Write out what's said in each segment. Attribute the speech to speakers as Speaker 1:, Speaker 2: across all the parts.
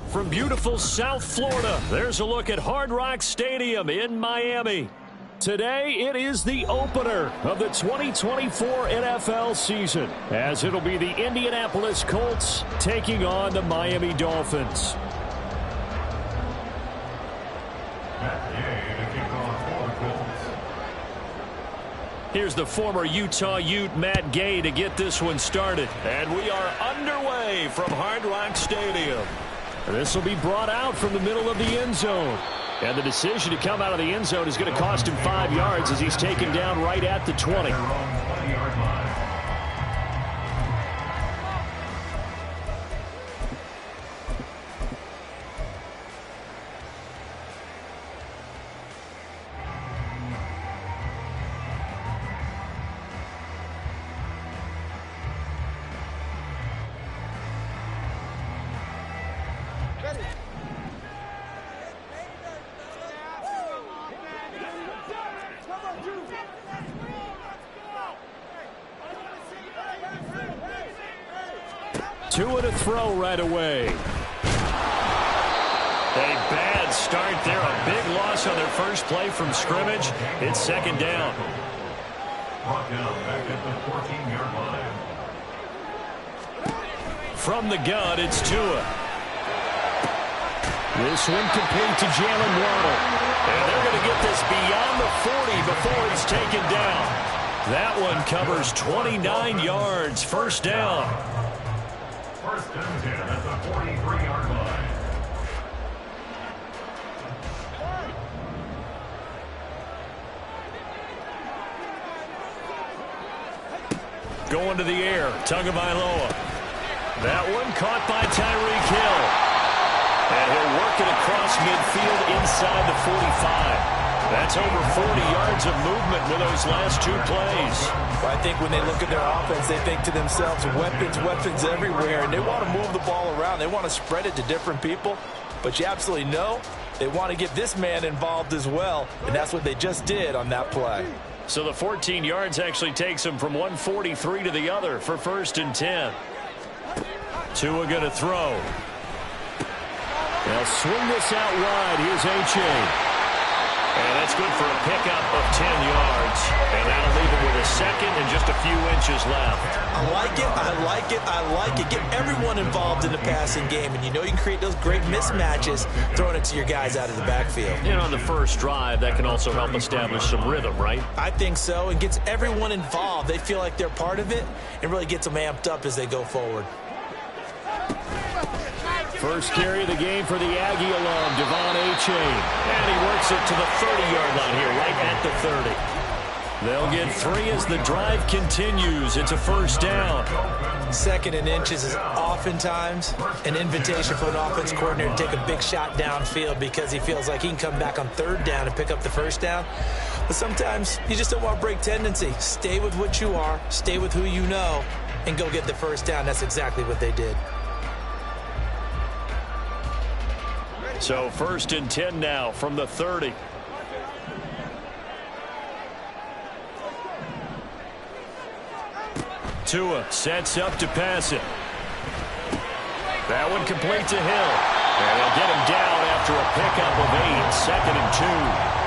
Speaker 1: From beautiful South Florida, there's a look at Hard Rock Stadium in Miami. Today, it is the opener of the 2024 NFL season, as it'll be the Indianapolis Colts taking on the Miami Dolphins. Here's the former Utah Ute, Matt Gay, to get this one started. And we are underway from Hard Rock Stadium. This will be brought out from the middle of the end zone. And the decision to come out of the end zone is going to cost him 5 yards as he's taken down right at the 20. Two and a throw right away. A bad start there. A big loss on their first play from scrimmage. It's second down. Brought down back at the 14-yard line. From the gun, it's Tua. This one complete to Jalen Waddle. And they're going to get this beyond the 40 before it's taken down. That one covers 29 yards. First down. First and 10 at the 43-yard line. Going to the air, Tagovailoa. That one caught by Tyreek Hill. And he'll work it across midfield inside the 45. That's over 40 yards of movement with those last two plays.
Speaker 2: Well, I think when they look at their offense, they think to themselves, weapons, weapons everywhere, and they want to move the ball around. They want to spread it to different people, but you absolutely know they want to get this man involved as well, and that's what they just did on that play.
Speaker 1: So the 14 yards actually takes them from 143 to the other for first and 10. Tua going to throw. They'll swing this out wide. Here's H.A. And that's good for a pickup of 10 yards. And that'll leave him with a second and just a few inches left.
Speaker 2: I like it, I like it, I like it. Get everyone involved in the passing game. And you know you can create those great mismatches throwing it to your guys out of the backfield.
Speaker 1: And on the first drive, that can also help establish some rhythm, right?
Speaker 2: I think so. And gets everyone involved. They feel like they're part of it and really gets them amped up as they go forward.
Speaker 1: First carry of the game for the Aggie alum, Devon Achane. And he works it to the 30-yard line here, right at the 30. They'll get 3 as the drive continues. It's a first down.
Speaker 2: Second and inches is oftentimes an invitation for an offense coordinator to take a big shot downfield because he feels like he can come back on third down and pick up the first down. But sometimes you just don't want to break tendency. Stay with what you are, stay with who you know, and go get the first down. That's exactly what they did.
Speaker 1: So first and 10 now from the 30. Tua sets up to pass it. That one complete to Hill. And they'll get him down after a pickup of 8. Second and 2.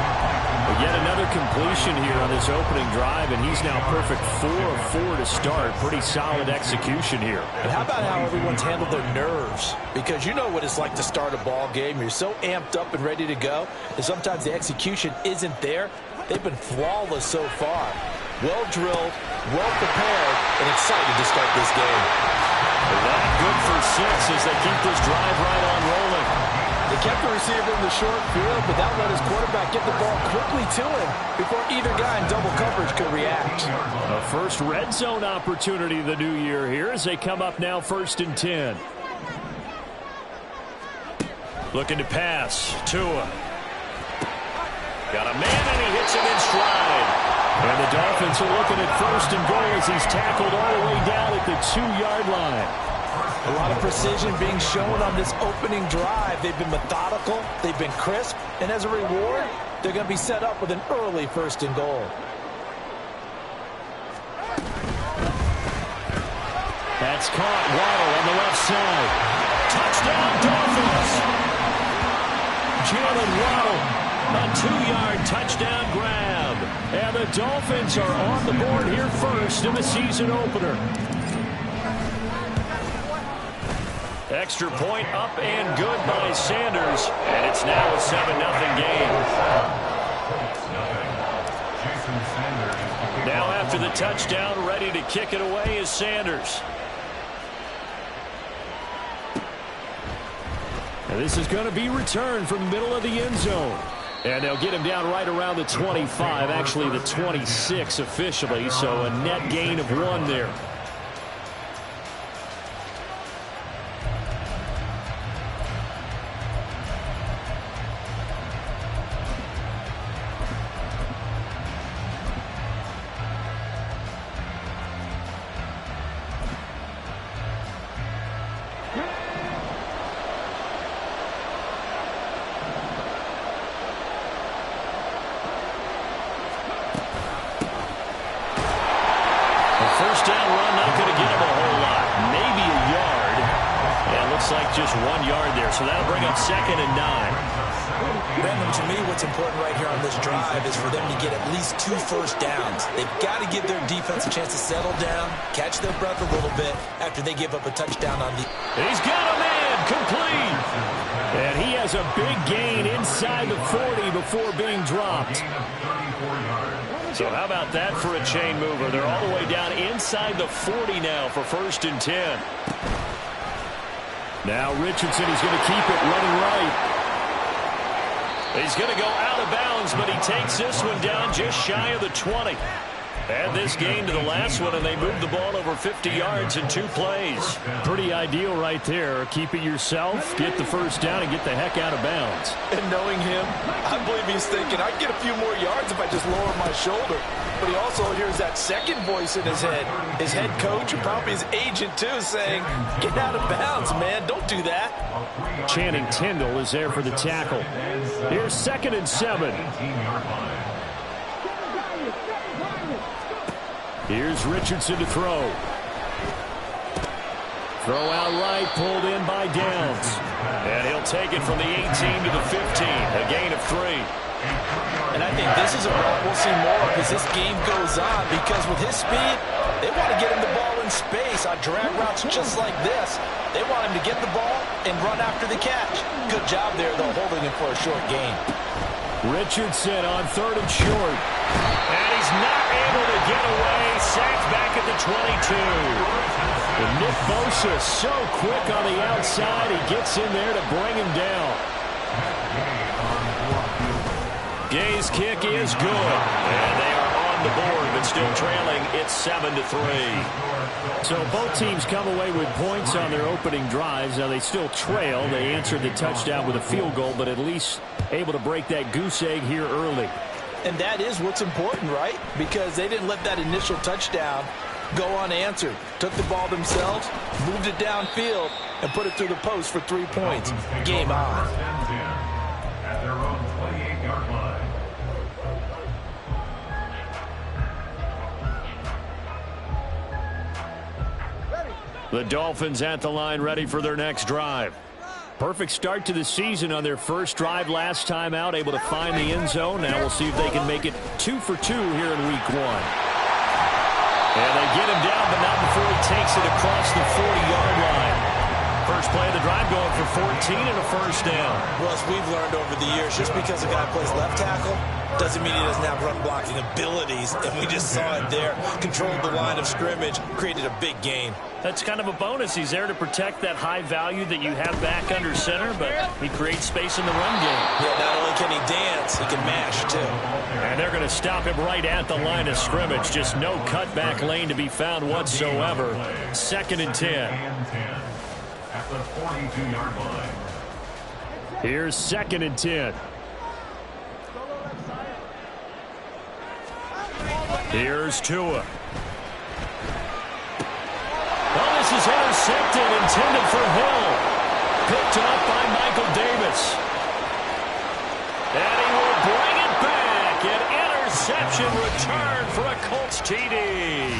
Speaker 1: But yet another completion here on this opening drive, and he's now perfect 4 of 4 to start. Pretty solid execution here.
Speaker 2: And how about how everyone's handled their nerves? Because you know what it's like to start a ball game. You're so amped up and ready to go, and sometimes the execution isn't there. They've been flawless so far. Well drilled, well prepared, and excited to start this game.
Speaker 1: That good for 6 as they keep this drive right on rolling.
Speaker 2: They kept the receiver in the short field, but that let his quarterback get the ball quickly to him before either guy in double coverage could react.
Speaker 1: A first red zone opportunity of the new year here as they come up now first and 10. Looking to pass. Tua. Got a man, and he hits him in stride. And the Dolphins are looking at first and goal as he's tackled all the way down at the 2-yard line.
Speaker 2: A lot of precision being shown on this opening drive. They've been methodical, they've been crisp, and as a reward, they're going to be set up with an early 1st and goal.
Speaker 1: That's caught. Waddle on the left side. Touchdown, Dolphins. Jalen Waddle, a 2-yard touchdown grab. And the Dolphins are on the board here first in the season opener. Extra point up and good by Sanders. And it's now a 7-0 game. Now after the touchdown, ready to kick it away is Sanders. And this is going to be returned from the middle of the end zone. And they'll get him down right around the 25, actually the 26 officially, so a net gain of 1 there. First down run, not going to get him a whole lot. Maybe a yard. And it looks like just 1 yard there. So that'll bring up 2nd and 9.
Speaker 2: Brandon, to me, what's important right here on this drive is for them to get at least 2 first downs. They've got to give their defense a chance to settle down, catch their breath a little bit after they give up a touchdown on the...
Speaker 1: He's got a man complete. And he has a big gain inside the 40 before being dropped. So how about that for a chain mover? They're all the way down inside the 40 now for 1st and 10. Now Richardson, he's going to keep it running right. He's going to go out of bounds, but he takes this one down just shy of the 20. Add this game to the last one, and they move the ball over 50 yards in 2 plays. Pretty ideal right there. Keep it yourself, get the first down, and get the heck out of bounds.
Speaker 2: And knowing him, I believe he's thinking, I'd get a few more yards if I just lower my shoulder. But he also hears that second voice in his head. His head coach and probably his agent, too, saying, get out of bounds, man. Don't do that.
Speaker 1: Channing Tindall is there for the tackle. Here's 2nd and 7. Here's Richardson to throw. Throw out right, pulled in by Downs. And he'll take it from the 18 to the 15, a gain of 3.
Speaker 2: And I think this is a route we'll see more of as this game goes on, because with his speed, they want to get him the ball in space on drag routes just like this. They want him to get the ball and run after the catch. Good job there, though, holding him for a short gain.
Speaker 1: Richardson on 3rd and short. And he's not able to get away. Sacked back at the 22. And Nick Bosa so quick on the outside. He gets in there to bring him down. Gay's kick is good. And they are on the board, but still trailing. It's 7-3. So both teams come away with points on their opening drives. Now they still trail. They answered the touchdown with a field goal, but at least able to break that goose egg here early.
Speaker 2: And that is what's important, right? Because they didn't let that initial touchdown go unanswered. Took the ball themselves, moved it downfield, and put it through the post for 3 points. Game on.
Speaker 3: At their own 28-yard line.
Speaker 1: The Dolphins at the line, ready for their next drive. Perfect start to the season on their first drive last time out, able to find the end zone. Now we'll see if they can make it 2 for 2 here in week 1. And they get him down, but not before he takes it across the 40-yard line. First play of the drive going for 14 and a first down.
Speaker 2: Well, as we've learned over the years, just because a guy plays left tackle doesn't mean he doesn't have run blocking abilities. And we just saw it there. Controlled the line of scrimmage, created a big gain.
Speaker 1: That's kind of a bonus. He's there to protect that high value that you have back under center, but he creates space in the run game.
Speaker 2: Yeah, not only can he dance, he can mash, too.
Speaker 1: And they're going to stop him right at the line of scrimmage. Just no cutback lane to be found whatsoever. 2nd and 10.
Speaker 3: At the 42-yard line.
Speaker 1: Here's 2nd and 10. Here's Tua. Well, this is intercepted, and for Hill. Picked up by Michael Davis. And he will bring it back. An interception return for a Colts TD.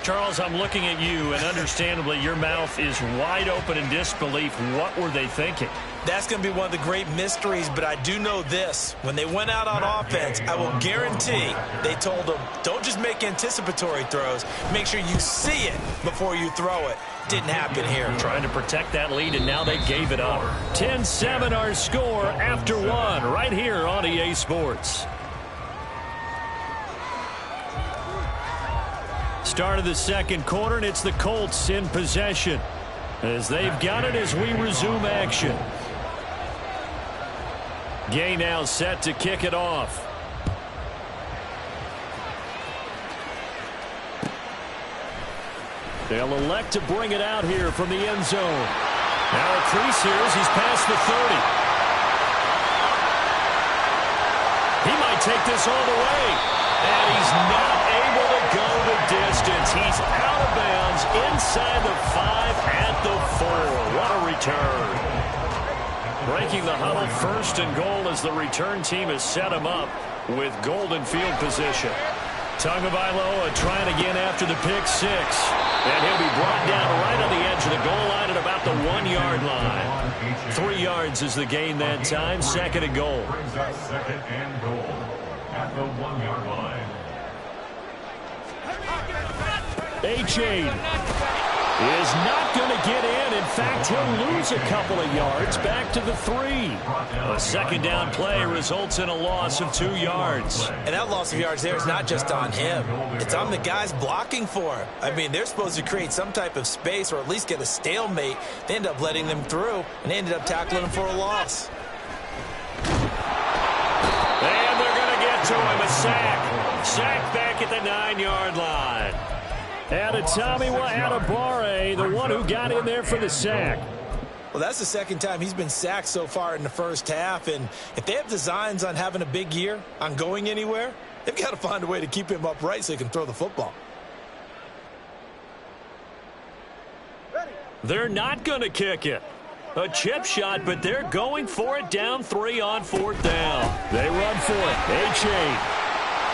Speaker 1: Charles, I'm looking at you, and understandably, your mouth is wide open in disbelief. What were they thinking?
Speaker 2: That's going to be one of the great mysteries, but I do know this. When they went out on offense, I will guarantee they told them, don't just make anticipatory throws. Make sure you see it before you throw it. Didn't happen here.
Speaker 1: Trying to protect that lead, and now they gave it up. 10-7 our score after one, right here on EA Sports. Start of the second quarter, and it's the Colts in possession as they've got it as we resume action. Gay now set to kick it off. They'll elect to bring it out here from the end zone. Now a crease here as he's past the 30. He might take this all the way. And he's not able to go the distance. He's out of bounds inside the 5 at the 4. What a return. Breaking the huddle, first and goal as the return team has set him up with golden field position. Tagovailoa trying again after the pick 6. And he'll be brought down right on the edge of the goal line at about the 1-yard line. 3 yards is the gain that time. Second and goal.
Speaker 3: Brings us second and goal at the 1-yard line.
Speaker 1: A-Chain is not going to get in. In fact, he'll lose a couple of yards back to the 3. A second down play results in a loss of 2 yards.
Speaker 2: And that loss of yards there is not just on him. It's on the guys blocking for him. I mean, they're supposed to create some type of space or at least get a stalemate. They end up letting them through, and they ended up tackling him for a loss.
Speaker 1: And they're going to get to him. A sack. Sack back at the 9-yard line. And Atamiwa Adebawore, the one who got in there for the sack.
Speaker 2: Well, that's the second time he's been sacked so far in the first half. And if they have designs on having a big year, on going anywhere, they've got to find a way to keep him upright so he can throw the football.
Speaker 1: They're not going to kick it. A chip shot, but they're going for it down 3 on 4th down. They run for it. A-Chain.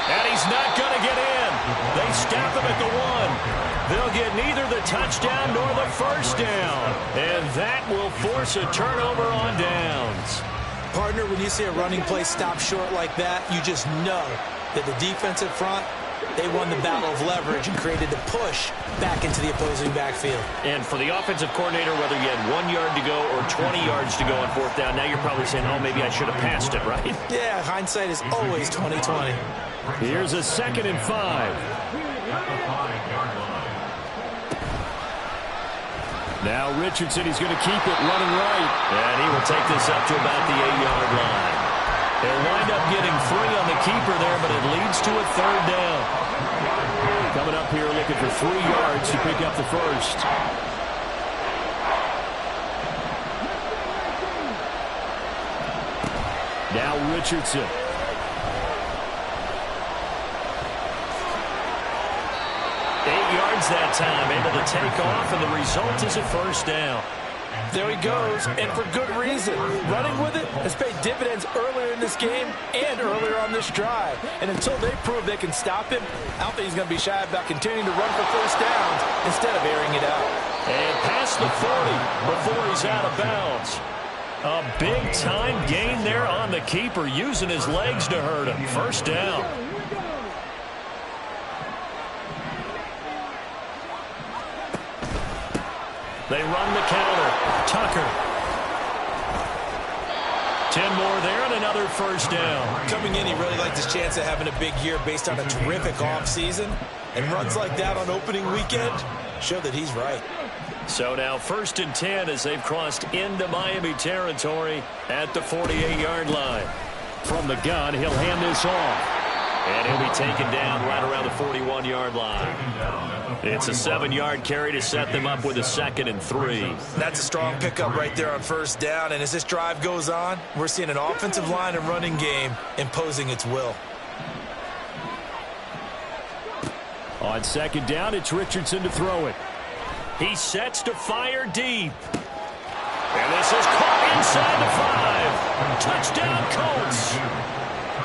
Speaker 1: And he's not going to get in. They stop him at the 1. They'll get neither the touchdown nor the first down. And that will force a turnover on downs.
Speaker 2: Partner, when you see a running play stop short like that, you just know that the defensive front, they won the battle of leverage and created the push back into the opposing backfield.
Speaker 1: And for the offensive coordinator, whether you had 1 yard to go or 20 yards to go on 4th down, now you're probably saying, oh, maybe I should have passed it, right?
Speaker 2: Yeah, hindsight is always 20/20.
Speaker 1: Here's a 2nd and 5. Now Richardson, he's going to keep it running right. And he will take this up to about the 8-yard line. They'll wind up getting 3 on the keeper there, but it leads to a 3rd down. Coming up here looking for 3 yards to pick up the first. Now Richardson. 8 yards that time, able to take off, and the result is a first down.
Speaker 2: There he goes, and for good reason. Running with it has paid dividends earlier in this game and earlier on this drive. And until they prove they can stop him, I don't think he's going to be shy about continuing to run for first downs instead of airing it out.
Speaker 1: And past the 40 before he's out of bounds. A big-time gain there on the keeper, using his legs to hurt him. First down. They run the counter. Tucker. 10 more there and another first down.
Speaker 2: Coming in, he really liked his chance of having a big year based on a terrific offseason. And runs like that on opening weekend show that he's right.
Speaker 1: So now 1st and 10 as they've crossed into Miami territory at the 48-yard line. From the gun, he'll hand this off. And he'll be taken down right around the 41-yard line. It's a 7-yard carry to set them up with a 2nd and 3.
Speaker 2: That's a strong pickup right there on first down. And as this drive goes on, we're seeing an offensive line and running game imposing its will.
Speaker 1: On 2nd down, it's Richardson to throw it. He sets to fire deep. And this is caught inside the 5. Touchdown, Colts.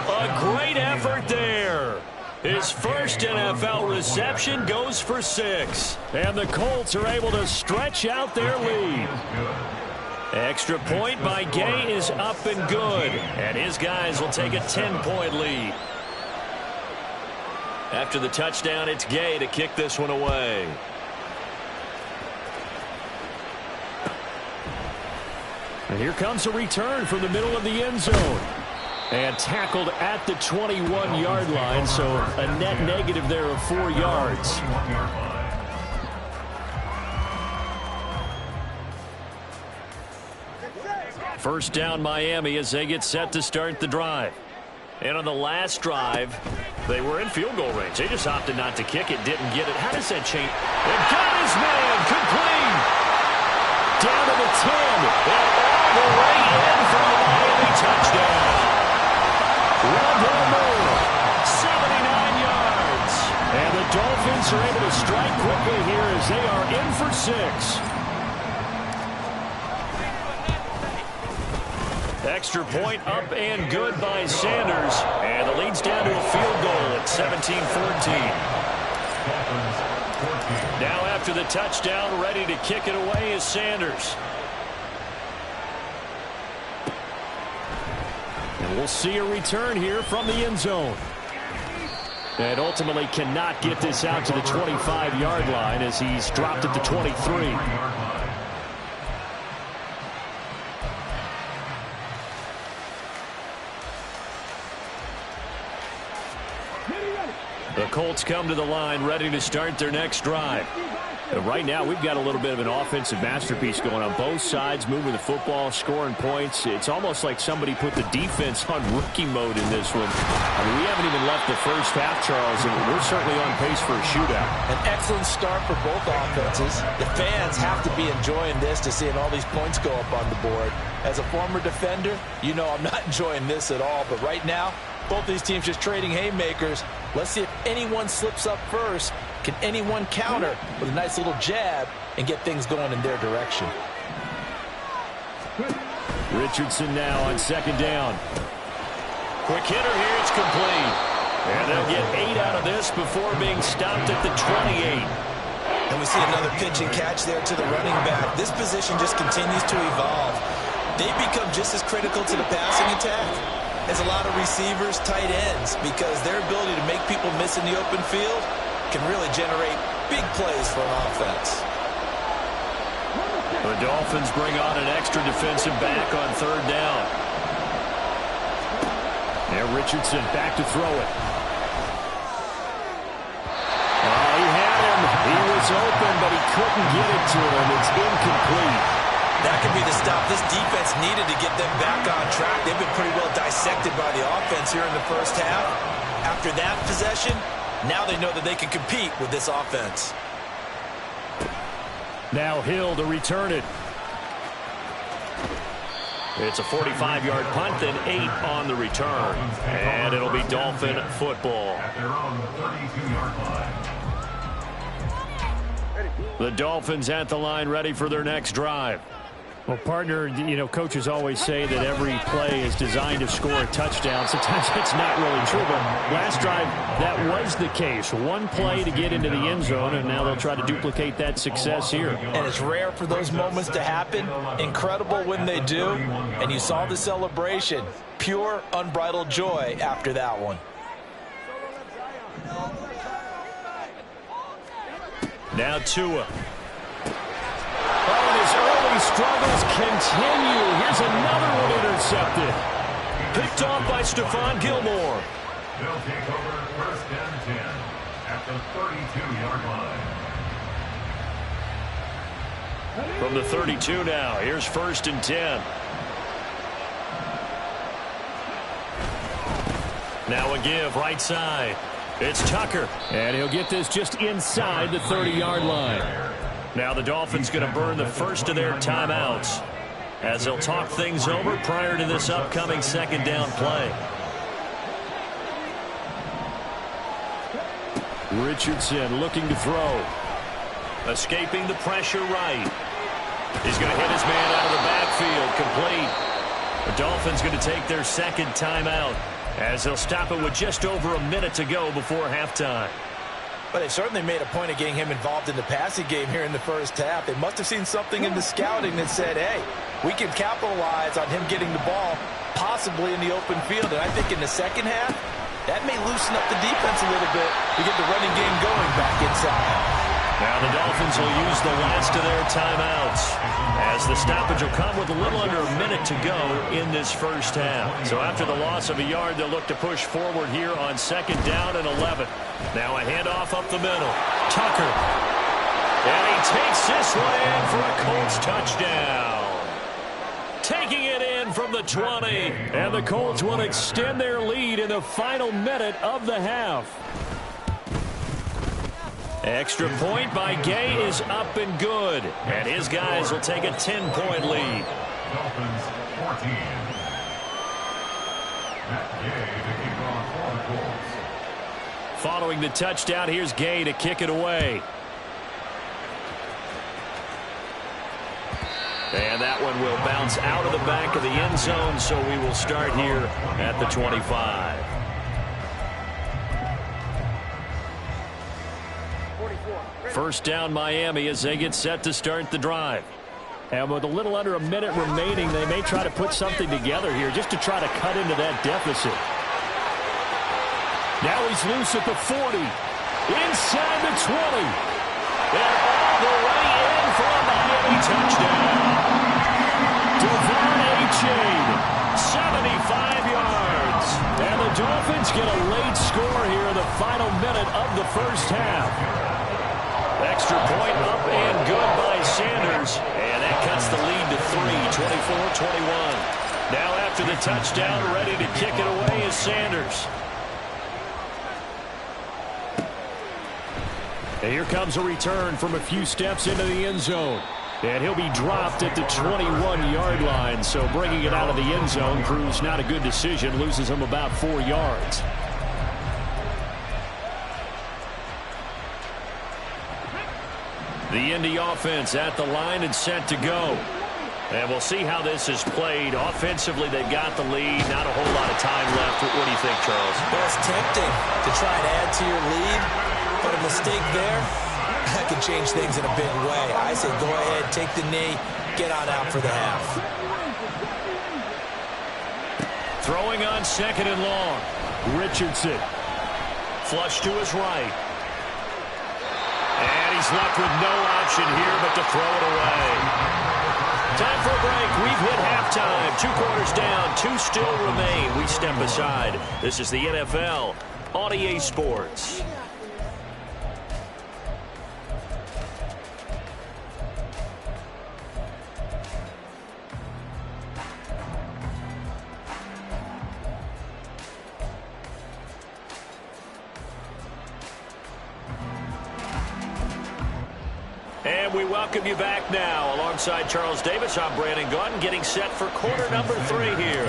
Speaker 1: A great effort there. His first NFL reception goes for 6. And the Colts are able to stretch out their lead. Extra point by Gay is up and good. And his guys will take a 10-point lead. After the touchdown, it's Gay to kick this one away. And here comes a return from the middle of the end zone. And tackled at the 21-yard line, so a net negative there of 4 yards. First down Miami as they get set to start the drive. And on the last drive, they were in field goal range. They just opted not to kick it, didn't get it. How does that change? And got his man, complete. Down to the 10, and all the way in for a Miami touchdown. Rondell Moore, 79 yards. And the Dolphins are able to strike quickly here as they are in for 6. Extra point up and good by Sanders. And the lead's down to a field goal at 17-14. Now after the touchdown, ready to kick it away is Sanders. And we'll see a return here from the end zone. And ultimately cannot get this out to the 25-yard line as he's dropped at the 23. The Colts come to the line ready to start their next drive. And right now we've got a little bit of an offensive masterpiece going on both sides, moving the football, scoring points. It's almost like somebody put the defense on rookie mode in this one. I mean, we haven't even left the first half, Charles, and we're certainly on pace for a shootout.
Speaker 2: An excellent start for both offenses. The fans have to be enjoying this to seeing all these points go up on the board. As a former defender, you know I'm not enjoying this at all. But right now, both these teams just trading haymakers. Let's see if anyone slips up first. Can anyone counter with a nice little jab and get things going in their direction?
Speaker 1: Richardson now on second down. Quick hitter here, it's complete. And they'll get 8 out of this before being stopped at the 28.
Speaker 2: And we see another pitch and catch there to the running back. This position just continues to evolve. They become just as critical to the passing attack as a lot of receivers, tight ends, because their ability to make people miss in the open field can really generate big plays for an offense.
Speaker 1: The Dolphins bring on an extra defensive back on third down. Now Richardson back to throw it. Oh, he had him. He was open, but he couldn't get it to him. It's incomplete.
Speaker 2: That could be the stop this defense needed to get them back on track. They've been pretty well dissected by the offense here in the first half. After that possession, now they know that they can compete with this offense.
Speaker 1: Now Hill to return it. It's a 45-yard punt, then 8 on the return. And it'll be Dolphin football.
Speaker 3: At their own 32-yard line.
Speaker 1: The Dolphins at the line ready for their next drive.
Speaker 4: Well, partner, you know, coaches always say that every play is designed to score a touchdown. Sometimes it's not really true, but last drive, that was the case. One play to get into the end zone, and now they'll try to duplicate that success here.
Speaker 2: And it's rare for those moments to happen. Incredible when they do. And you saw the celebration. Pure, unbridled joy after that one.
Speaker 1: Now Tua. Oh, and his early struggles continue. Here's another one intercepted. Picked off by Stephon Gilmore.
Speaker 3: They'll take over first and 10 at the 32-yard line.
Speaker 1: From the 32 now, here's first and 10. Now a give, right side. It's Tucker.
Speaker 4: And he'll get this just inside the 30-yard line.
Speaker 1: Now the Dolphins going to burn the first of their timeouts as they'll talk things over prior to this upcoming second down play.
Speaker 4: Richardson looking to throw.
Speaker 1: Escaping the pressure right. He's going to hit his man out of the backfield. Complete. The Dolphins going to take their second timeout as they'll stop it with just over a minute to go before halftime.
Speaker 2: But they certainly made a point of getting him involved in the passing game here in the first half. They must have seen something in the scouting that said, hey, we can capitalize on him getting the ball possibly in the open field. And I think in the second half, that may loosen up the defense a little bit to get the running game going back inside.
Speaker 1: Now the Dolphins will use the last of their timeouts as the stoppage will come with a little under a minute to go in this first half. So after the loss of a yard, they'll look to push forward here on second down and 11. Now a handoff up the middle. Tucker. And he takes this one in for a Colts touchdown. Taking it in from the 20.
Speaker 4: And the Colts will extend their lead in the final minute of the half.
Speaker 1: Extra point by Gay is up and good. And his guys will take a 10-point lead.
Speaker 3: Dolphins 14. Matt Gay to kick off for the Colts.
Speaker 1: Following the touchdown, here's Gay to kick it away. And that one will bounce out of the back of the end zone, so we will start here at the 25. First down Miami as they get set to start the drive.
Speaker 4: And with a little under a minute remaining, they may try to put something together here just to try to cut into that deficit. Now he's loose at the 40. Inside the 20.
Speaker 1: And all the way in for a Miami touchdown. Devon A-Chain, 75 yards.
Speaker 4: And the Dolphins get a late score here in the final minute of the first half.
Speaker 1: Extra point up and good by Sanders. And that cuts the lead to 3, 24-21. Now after the touchdown, ready to kick it away is Sanders.
Speaker 4: And here comes a return from a few steps into the end zone. And he'll be dropped at the 21-yard line. So bringing it out of the end zone proves not a good decision. Loses him about 4 yards.
Speaker 1: The Indy offense at the line and set to go. And we'll see how this is played. Offensively, they've got the lead. Not a whole lot of time left. What do you think, Charles?
Speaker 2: Well, it's tempting to try and add to your lead, but a mistake there, that can change things in a big way. I say go ahead, take the knee, get on out for the half.
Speaker 1: Throwing on second and long.
Speaker 4: Richardson.
Speaker 1: Flush to his right. And he's left with no option here but to throw it away. Time for a break. We've hit halftime. 2 quarters down. 2 still remain. We step aside. This is the NFL on EA Sports. And we welcome you back now. Alongside Charles Davis, I'm Brandon Gaudin, getting set for quarter number 3 here.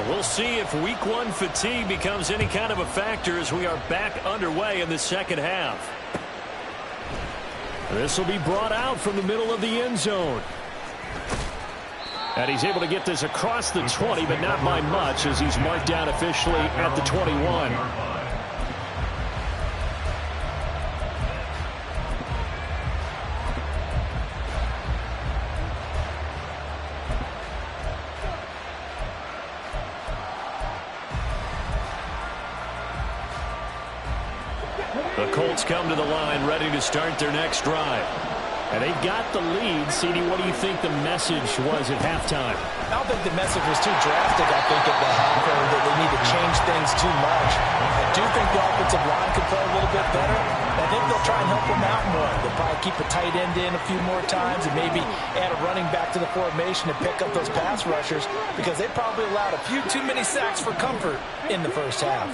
Speaker 1: We'll see if week 1 fatigue becomes any kind of a factor as we are back underway in the second half.
Speaker 4: This will be brought out from the middle of the end zone. And he's able to get this across the 20, but not by much as he's marked down officially at the 21.
Speaker 1: The Colts come to the line ready to start their next drive.
Speaker 4: And they've got the lead. CD, what do you think the message was at halftime?
Speaker 2: I don't think the message was too drastic, I think, at the half, or that they need to change things too much. I do think the offensive line could play a little bit better. I think they'll try and help them out more. They'll probably keep a tight end in a few more times and maybe add a running back to the formation to pick up those pass rushers because they probably allowed a few too many sacks for comfort in the first half.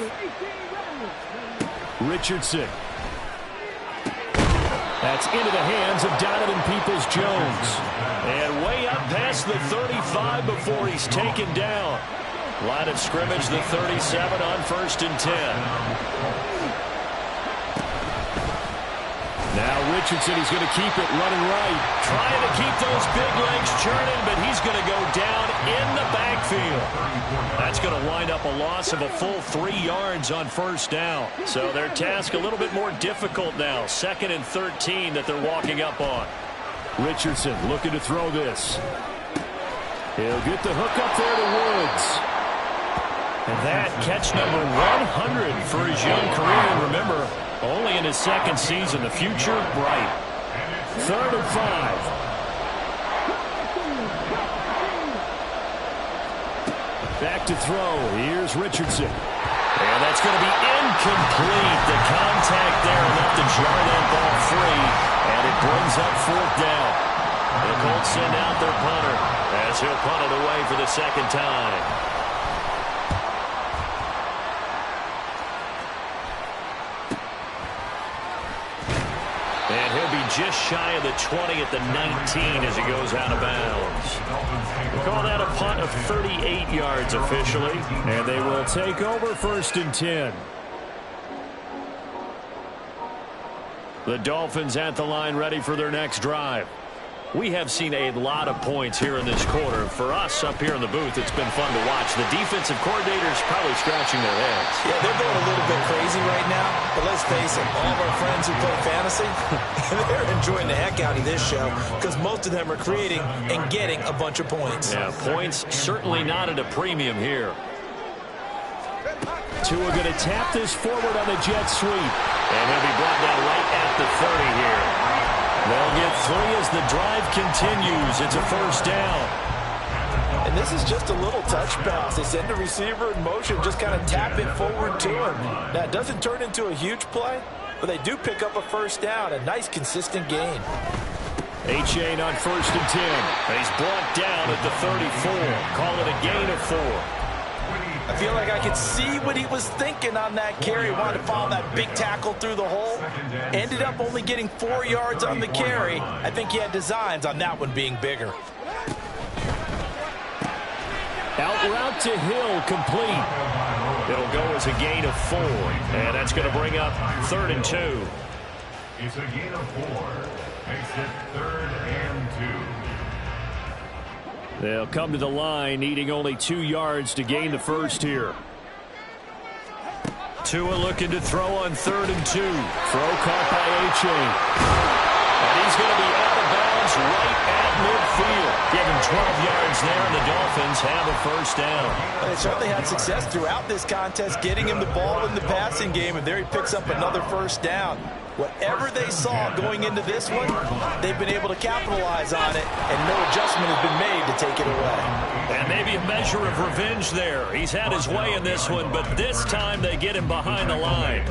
Speaker 4: Richardson. That's into the hands of Donovan Peoples-Jones.
Speaker 1: And way up past the 35 before he's taken down. Line of scrimmage, the 37 on 1st and 10.
Speaker 4: Now Richardson, he's going to keep it running right.
Speaker 1: Trying to keep those big legs churning, but he's going to go down in the backfield. That's going to wind up a loss of a full 3 yards on first down. So their task a little bit more difficult now. 2nd and 13 that they're walking up on.
Speaker 4: Richardson looking to throw this. He'll get the hook up there to Woods.
Speaker 1: And that catch number 100 for his young career. And remember, only in his 2nd season. The future bright.
Speaker 4: 3rd and 5. Back to throw. Here's Richardson.
Speaker 1: And that's going to be incomplete. The contact there enough to jar that ball free. And it brings up 4th down. The Colts send out their punter as he'll punt it away for the 2nd time. And he'll be just shy of the 20 at the 19 as he goes out of bounds. We'll call that a punt of 38 yards officially.
Speaker 4: And they will take over 1st and 10. The Dolphins at the line ready for their next drive. We have seen a lot of points here in this quarter. For us up here in the booth, it's been fun to watch. The defensive coordinators probably scratching their heads.
Speaker 2: Yeah, they're going a little bit crazy right now. But let's face it, all of our friends who play fantasy, they're enjoying the heck out of this show because most of them are creating and getting a bunch of points.
Speaker 1: Yeah, points certainly not at a premium here.
Speaker 4: Tua going to tap this forward on the jet sweep.
Speaker 1: And he'll be brought down right at the 30 here. They'll get 3 as the drive continues. It's a 1st down.
Speaker 2: And this is just a little touch pass. They send the receiver in motion, just kind of tap it forward to him. Now, it doesn't turn into a huge play, but they do pick up a 1st down. A nice, consistent gain.
Speaker 4: A-Chain on 1st and 10.
Speaker 1: He's brought down at the 34. Call it a gain of 4.
Speaker 2: I feel like I could see what he was thinking on that carry. Wanted to follow that big tackle through the hole. Ended up only getting 4 yards on the carry. I think he had designs on that one being bigger.
Speaker 4: Out route to Hill, complete.
Speaker 1: It'll go as a gain of 4. And that's going to bring up 3rd and 2.
Speaker 3: It's a gain of 4. Makes it 3rd and 2.
Speaker 4: They'll come to the line, needing only 2 yards to gain the 1st here.
Speaker 1: Tua looking to throw on 3rd and 2.
Speaker 4: Throw caught by A-Chain.
Speaker 1: And he's going to be out of bounds right at midfield. Give him 12 yards there, and the Dolphins have a 1st down.
Speaker 2: They certainly had success throughout this contest, getting him the ball in the passing game, and there he picks up another 1st down. Whatever they saw going into this one, they've been able to capitalize on it, and no adjustment has been made to take it away.
Speaker 1: And maybe a measure of revenge there. He's had his way in this one, but this time they get him behind the line.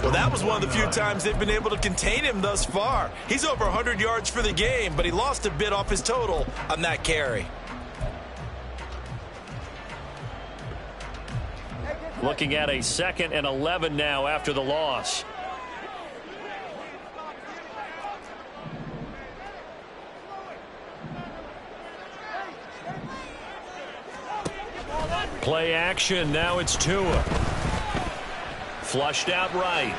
Speaker 2: Well, that was one of the few times they've been able to contain him thus far. He's over 100 yards for the game, but he lost a bit off his total on that carry.
Speaker 1: Looking at a 2nd and 11 now after the loss. Play action. Now it's Tua. Flushed out right.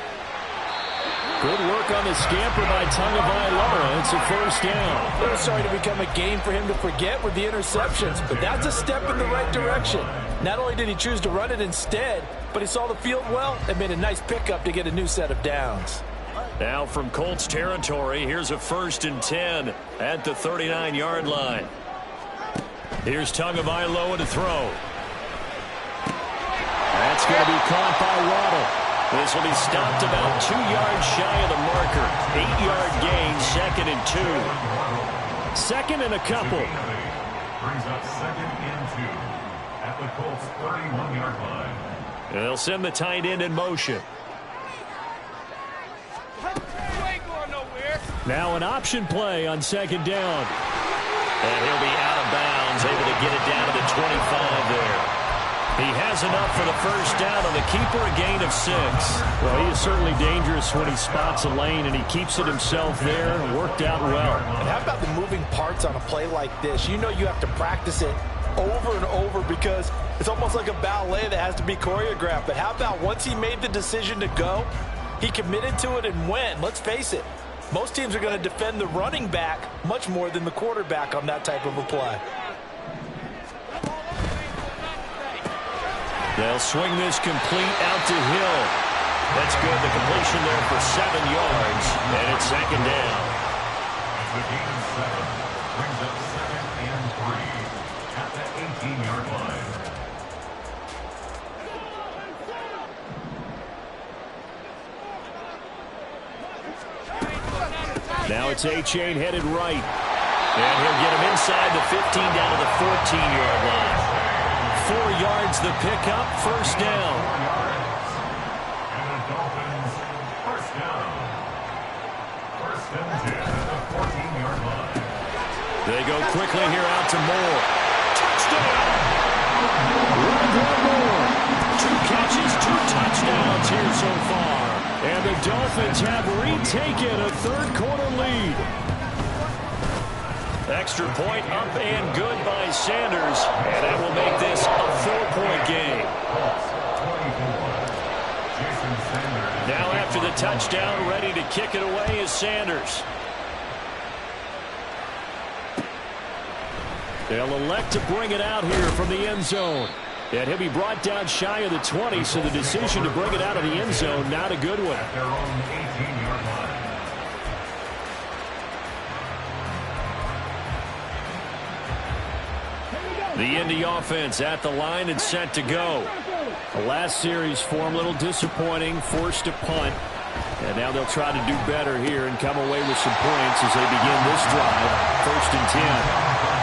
Speaker 4: Good work on the scamper by Tagovailoa. It's a 1st down.
Speaker 2: It was starting to become a game for him to forget with the interceptions, but that's a step in the right direction. Not only did he choose to run it instead, but he saw the field well and made a nice pickup to get a new set of downs.
Speaker 1: Now from Colts territory, here's a 1st and 10 at the 39-yard line. Here's Tagovailoa to throw. That's going to be caught by Waddle. This will be stopped about 2 yards shy of the marker. 8-yard gain, 2nd and 2.
Speaker 4: 2nd and a couple.
Speaker 3: Brings up 2nd and 2 at the Colts 31-yard line.
Speaker 1: And they'll send the tight end in motion.
Speaker 4: Now an option play on 2nd down.
Speaker 1: And he'll be out of bounds, able to get it down to the 25 there. He has enough for the 1st down on the keeper, a gain of 6.
Speaker 4: Well, he is certainly dangerous when he spots a lane, and he keeps it himself there. Worked out well.
Speaker 2: And how about the moving parts on a play like this? You know you have to practice it over and over because it's almost like a ballet that has to be choreographed. But how about once he made the decision to go, he committed to it and went. Let's face it, Most teams are going to defend the running back much more than the quarterback on that type of a play.
Speaker 1: They'll swing this complete out to Hill. That's good. The completion there for 7 yards, and it's second down.
Speaker 3: The gain of 7 brings up 2nd and 3 at the 18-yard line.
Speaker 1: Now it's A-Chain headed right. And he'll get him inside the 15 down to the 14-yard line. 4 yards the pickup, first down.
Speaker 3: 4 yards. And the Dolphins, first down. 1st and 10 at the 14-yard line.
Speaker 1: They go quickly here out to Moore. Touchdown! Rondell Moore. 2 catches, 2 touchdowns here so far. And the Dolphins have retaken a third-quarter lead. Extra point up and good by Sanders. And that will make this a 4-point game. Now after the touchdown, ready to kick it away is Sanders. They'll elect to bring it out here from the end zone. And he'll be brought down shy of the 20, so the decision to bring it out of the end zone, not a good one.
Speaker 3: At their own 18-yard line.
Speaker 1: The Indy offense at the line and set to go. The last series for him, a little disappointing, forced a punt. And now they'll try to do better here and come away with some points as they begin this drive. 1st and 10.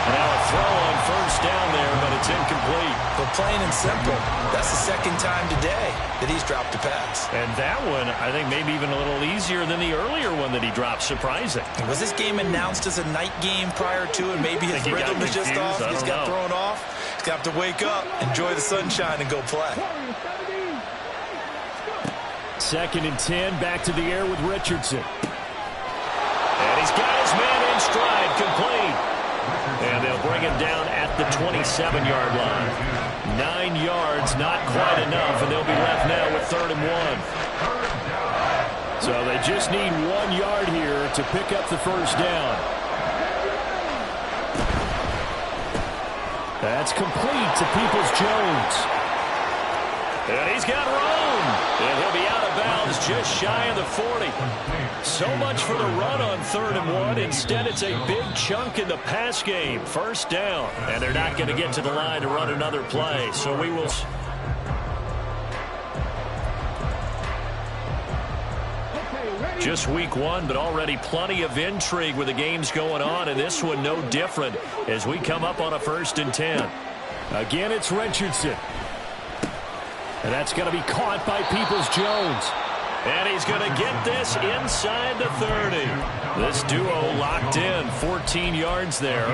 Speaker 1: And now a throw on first down there, but it's incomplete.
Speaker 2: But plain and simple, that's the 2nd time today that he's dropped a pass.
Speaker 1: And that one, I think, maybe even a little easier than the earlier one that he dropped. Surprising.
Speaker 2: Was this game announced as a night game prior to, and maybe his rhythm is just off? He's got thrown off. He's got to wake up, enjoy the sunshine, and go play.
Speaker 1: 2nd and 10, back to the air with Richardson. And he's got his man in stride, complete. And they'll bring him down at the 27-yard line. 9 yards, not quite enough, and they'll be left now with 3rd and 1. So they just need 1 yard here to pick up the first down. That's complete to Peoples-Jones. And he's got room. And he'll be out of bounds just shy of the 40. So much for the run on 3rd and 1. Instead, it's a big chunk in the pass game. First down. And they're not going to get to the line to run another play. So we will... Just week 1, but already plenty of intrigue with the games going on. And this one no different as we come up on a 1st and 10. Again, it's Richardson. And that's going to be caught by Peoples-Jones. And he's going to get this inside the 30. This duo locked in. 14 yards there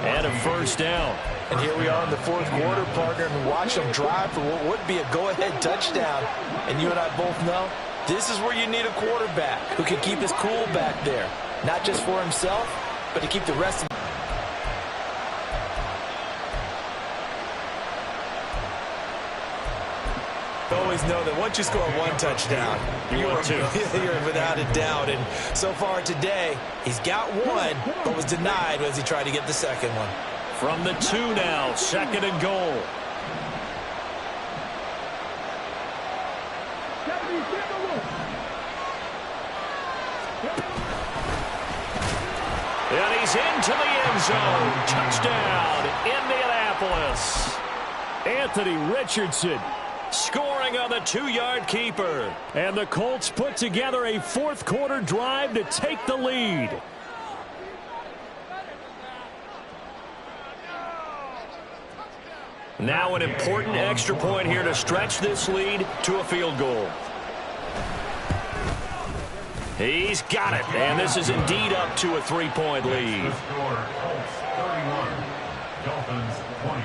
Speaker 1: and a first down.
Speaker 2: And here we are in the 4th quarter, partner, and watch them drive for what would be a go-ahead touchdown. And you and I both know this is where you need a quarterback who can keep his cool back there. Not just for himself, but to keep the rest of them. Always know that once you score 1 touchdown, you're without a doubt. And so far today, he's got 1, but was denied as he tried to get the 2nd one.
Speaker 1: From the 2 now, 2nd and goal. And he's into the end zone. Touchdown, Indianapolis. Anthony Richardson scoring on the 2-yard keeper. And the Colts put together a 4th quarter drive to take the lead. Now an important extra point here to stretch this lead to a field goal. He's got it, and this is indeed up to a 3-point lead.
Speaker 3: The score, Colts 31, Dolphins 28.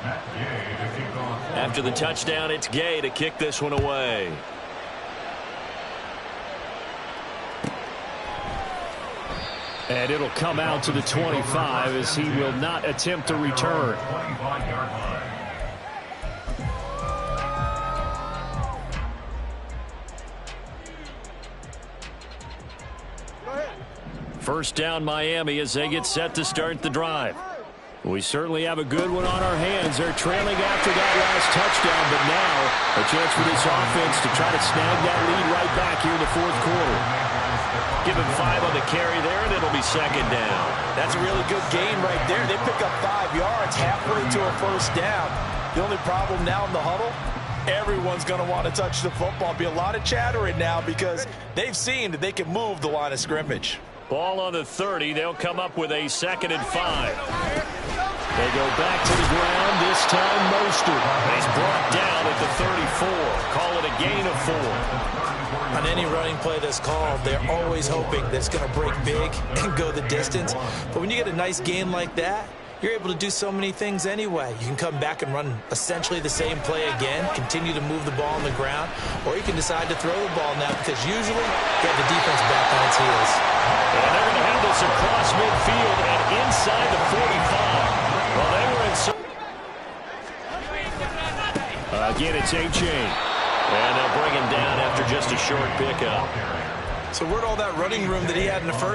Speaker 3: Matt Gay to kick off.
Speaker 1: After the touchdown, it's Gay to kick this one away. And it'll come out to the 25 as he will not attempt to return.
Speaker 3: 25-yard line.
Speaker 1: First down Miami as they get set to start the drive. We certainly have a good one on our hands. They're trailing after that last touchdown, but now a chance for this offense to try to snag that lead right back here in the fourth quarter. Give him 5 on the carry there, and it'll be second down.
Speaker 2: That's a really good gain right there. They pick up 5 yards halfway to a first down. The only problem now in the huddle, everyone's going to want to touch the football. Be a lot of chattering now because they've seen that they can move the line of scrimmage.
Speaker 1: Ball on the 30. They'll come up with a 2nd and 5. They go back to the ground. This time Mostert. He's brought down at the 34. Call it a gain of 4.
Speaker 2: On any running play that's called, they're always hoping that it's going to break big and go the distance. But when you get a nice gain like that, you're able to do so many things anyway. You can come back and run essentially the same play again, continue to move the ball on the ground, or you can decide to throw the ball now because usually you have the defense back on its heels.
Speaker 1: And they're going to have this across midfield and inside the 45. Well, they were in. Again, it's A-Chain. And they'll bring him down after just a short pickup.
Speaker 2: So where'd all that running room that he had in the first